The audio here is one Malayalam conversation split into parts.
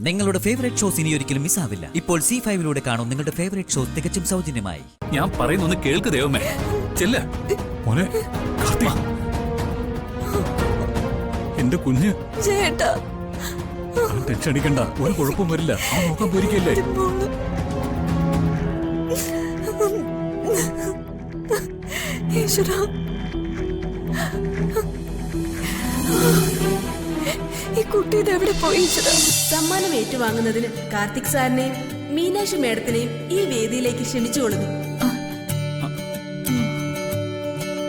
നിങ്ങളുടെ ഫേവറേറ്റ് ഷോസ് ഇനി ഒരിക്കലും മിസ്സാവില്ല. ഇപ്പോൾ C5 കാണും നിങ്ങളുടെ ഫേവറേറ്റ് ഷോസ് തികച്ചും സൗജന്യമായി. ഞാൻ പറയുന്നൊന്ന് കേൾക്ക് ദൈവമേ. ചെല്ല മോനെ, എന്റെ കുഞ്ഞ് ചേട്ടാ, ടെൻഷൻ അടിക്കണ്ട, ഒരു കുഴപ്പം വരില്ല. അവൻ നോക്കാൻ പോയിരിക്കല്ലേ. ഈശ്വരാ, ഈ കുട്ടി ഇതെവിടെ പോയി? സമ്മാനം ഏറ്റുവാങ്ങുന്നതിന് കാർത്തിക് സാറിനെയും മീനാക്ഷി മേഡത്തിനെയും ഈ വേദിയിലേക്ക് ക്ഷണിച്ചുകൊള്ളുന്നു.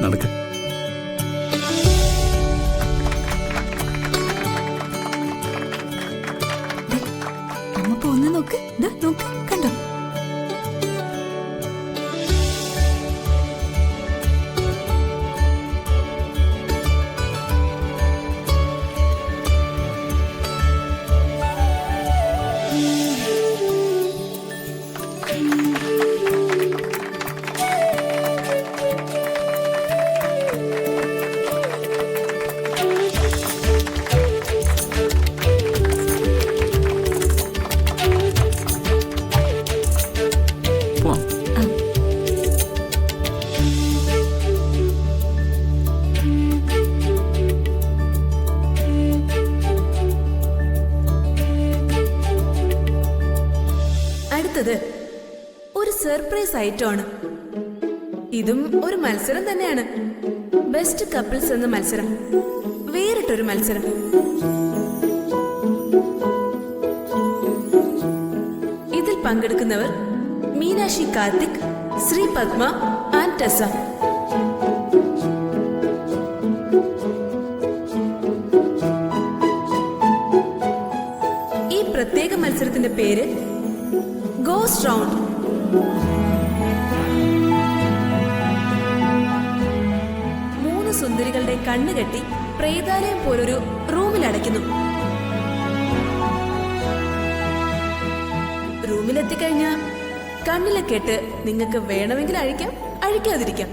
നടക്ക. അമ്മ പോന്ന നോക്ക്, നോക്ക്, കണ്ടോ? അടുത്തത് ഒരു സർപ്രൈസ് ഐറ്റമാണ്. ഇതും ഒരു മത്സരം തന്നെയാണ്. ബെസ്റ്റ് കപ്പിൾസ് എന്ന മത്സരം, വേറിട്ടൊരു മത്സരം. ഇതിൽ പങ്കെടുക്കുന്നവർ മീനാക്ഷി കാർത്തിക്, ശ്രീ പത്മ ആൻഡ് ടെസ. ഈ പ്രത്യേക മത്സരത്തിന്റെ പേര് ഗോസ്റ്റ് റൗണ്ട്. മൂന്ന് സുന്ദരികളുടെ കണ്ണുകെട്ടി പ്രേതാലയം പോലൊരു റൂമിൽ അടയ്ക്കുന്നു. റൂമിലെത്തിക്കഴിഞ്ഞാൽ കണ്ണിലെ കെട്ട് നിങ്ങൾക്ക് വേണമെങ്കിൽ അഴിക്കാം, അഴിക്കാതിരിക്കാം.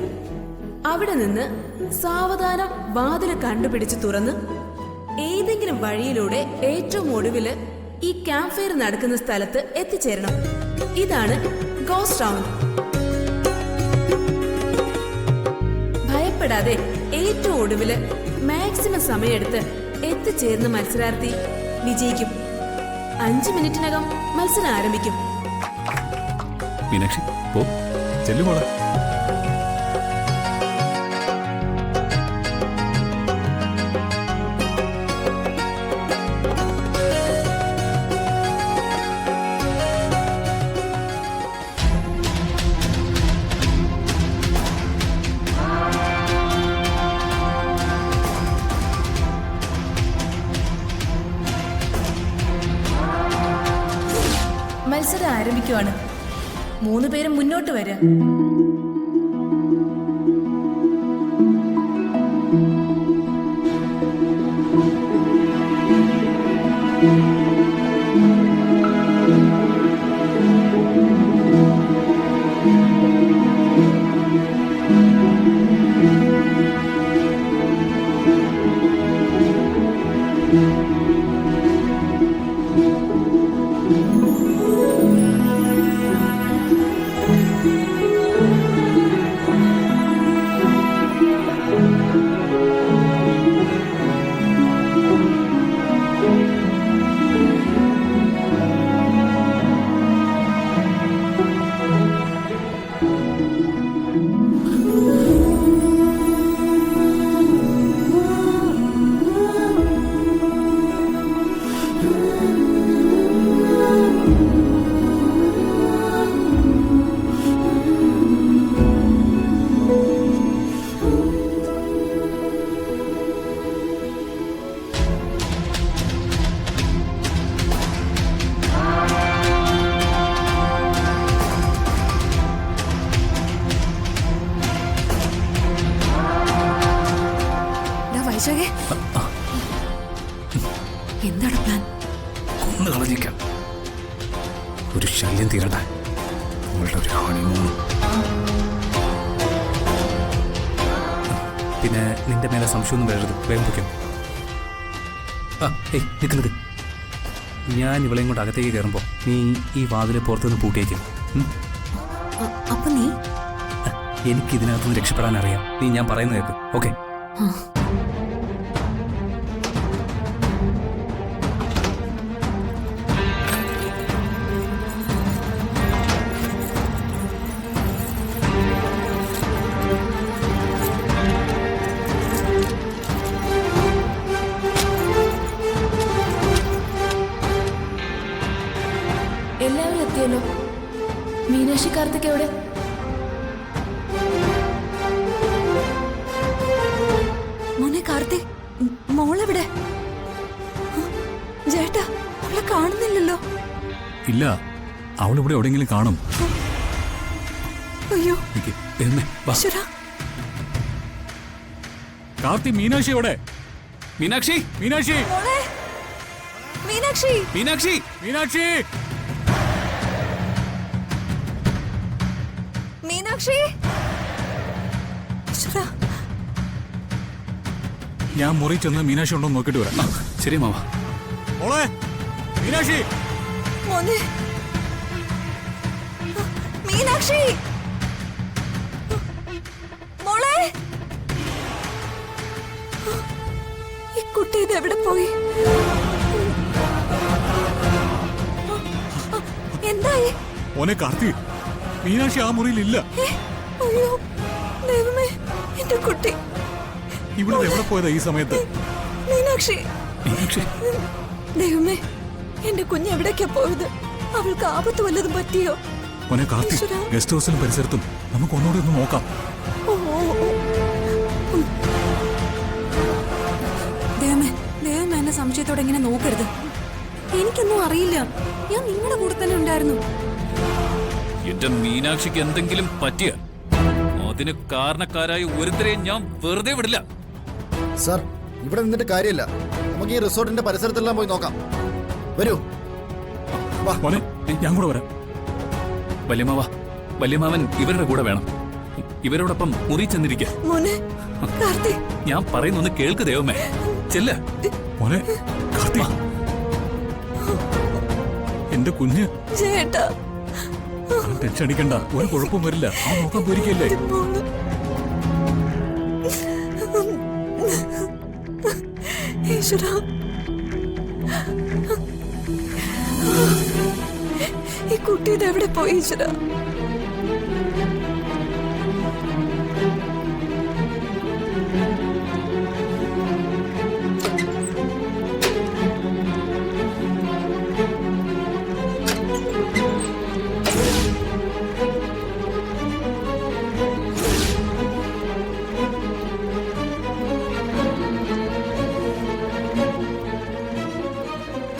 അവിടെ നിന്ന് സാവധാനം വാതില് കണ്ടുപിടിച്ച് തുറന്ന് ഏതെങ്കിലും വഴിയിലൂടെ ഏറ്റവും ഒടുവില് ഈ ക്യാമ്പ് ഫെയർ നടക്കുന്ന സ്ഥലത്ത് എത്തിച്ചേരണം. ഇതാണ് ഗോസ്റ്റ് റൗണ്ട്. ഭയപ്പെടാതെ ഏറ്റവും ഒടുവില് മാക്സിമം സമയമെടുത്ത് എത്തിച്ചേർന്ന മത്സരാർത്ഥി വിജയിക്കും. 5 മിനിറ്റിനകം മത്സരം ആരംഭിക്കും. മീനാക്ഷി, പോ, ചെല്ലുമോളെ. മത്സരം ആരംഭിക്കുവാണ്. 3 പേരും മുന്നോട്ട് വരിക. എന്താണ് പ്ലാൻ? കൊന്നു കളഞ്ഞേക്കാം. ഒരു ശല്യം തീരട്ടെ. നമ്മളുടെ ഒരു ഹണിമൂൺ. പിന്നെ നിന്റെ മേലെ സംശയമൊന്നും വരരുത്. വേഗം പൊയ്ക്കോ. നിക്ക് ഞാൻ ഇവളെയും കൊണ്ട് അകത്തേക്ക് കയറുമ്പോൾ നീ ഈ വാതിലെ പുറത്തുനിന്ന് പൂട്ടിയേക്കും. അപ്പൊ നീ എനിക്ക് ഇതിനകത്തുനിന്ന് രക്ഷപ്പെടാൻ അറിയാം. നീ ഞാൻ പറയുന്നത് കേൾക്കും. ഓക്കെ? എല്ലാവരും എത്തിയല്ലോ. മീനാക്ഷി കാർത്തിക് എവിടെ? മോനെ കാർത്തിക്, മോളെവിടെ? ചേട്ടാ, അവളെ കാണുന്നില്ലല്ലോ. ഇല്ല, അവളിവിടെ എവിടെയെങ്കിലും കാണും. അയ്യോ നിക്ക്, എന്നെ വാ. ഈശ്വരാ. കാർത്തി, മീനാക്ഷി എവിടെ? മീനാക്ഷി, മീനാക്ഷി, മോളെ മീനാക്ഷി, മീനാക്ഷി, മീനാക്ഷി, മീനാക്ഷി. ഈശ്വരാ. ഞാൻ മുറി ചെന്ന് മീനാക്ഷി ഉണ്ടോ നോക്കിട്ട് വരാം. ശരി മാവ. മോളെ മീനാക്ഷി, മോനെ മീനാക്ഷി, മോളെ. ഈ കുട്ടി ഇതെവിടെ പോയി? എന്തായി? മോനെ കാർത്തി, മീനാക്ഷി ആ മുറിയിൽ ഇല്ല. അയ്യോ ദൈവമേ, എന്റെ കുട്ടി ഇവിടെ എവിടെ പോയതാ ഈ സമയത്ത്? മീനാക്ഷി. മീനാക്ഷി, ദൈവമേ, എന്റെ കുഞ്ഞ് എവിടേക്കാ പോയത്? അവൾക്ക് ആപത്ത് വല്ലതും പറ്റിയോ? മോനെ കാർത്തി, ഈശ്വരാ. ഗസ്റ്റ് ഹൗസിലും പരിസരത്തും നമുക്ക് ഒന്നുകൂടി ഒന്ന് നോക്കാം. ഓ, ഓ, ഓ. ദൈവമേ, ദൈവമേ, എന്നെ സംശയത്തോടെ ഇങ്ങനെ നോക്കരുത്. എനിക്കൊന്നും അറിയില്ല. ഞാൻ നിങ്ങളുടെ കൂടെ തന്നെ ഉണ്ടായിരുന്നു. എന്റെ മീനാക്ഷിക്ക് എന്തെങ്കിലും പറ്റിയ അതിന് കാരണക്കാരായ ഒരുത്തരെയും ഞാൻ വെറുതെ വിടില്ല. സർ, ഇവിടെ നിന്നിട്ട് കാര്യമില്ല. നമുക്ക് ഈ റിസോർട്ടിന്റെ പരിസരത്തെല്ലാം പോയി നോക്കാം. വരൂ. വാ. മോനെ, ഞാൻ കൂടെ വരാം. വല്യമാവ, വല്യമാവൻ ഇവരുടെ കൂടെ വേണം. ഇവരോടൊപ്പം മുറി ചെന്നിരിക്കുക. മോനെ കാർത്തിക്, ഞാൻ പറയുന്നൊന്ന് കേൾക്ക് ദൈവമേ. ചെല്ല മോനെ കാർത്തി. എന്റെ കുഞ്ഞ് ചേട്ടാ. ടെൻഷൻ അടിക്കണ്ട, ഒരു കുഴപ്പം വരില്ല. ആ നോക്കാൻ പോയിരിക്കല്ലേ. മോള്. ഈശ്വരാ. ഈ കുട്ടി ഇതെവിടെ പോയി? ഈശ്വരാ.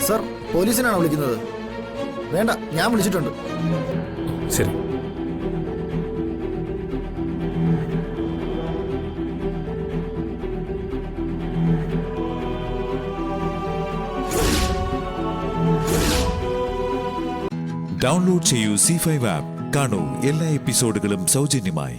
സർ, പോലീസിനാണോ വിളിക്കുന്നത്? വേണ്ട, ഞാൻ വിളിച്ചിട്ടുണ്ട്. ശരി. ഡൗൺലോഡ് ചെയ്യൂ C5 ആപ്പ്. കാണൂ എല്ലാ എപ്പിസോഡുകളും സൗജന്യമായി.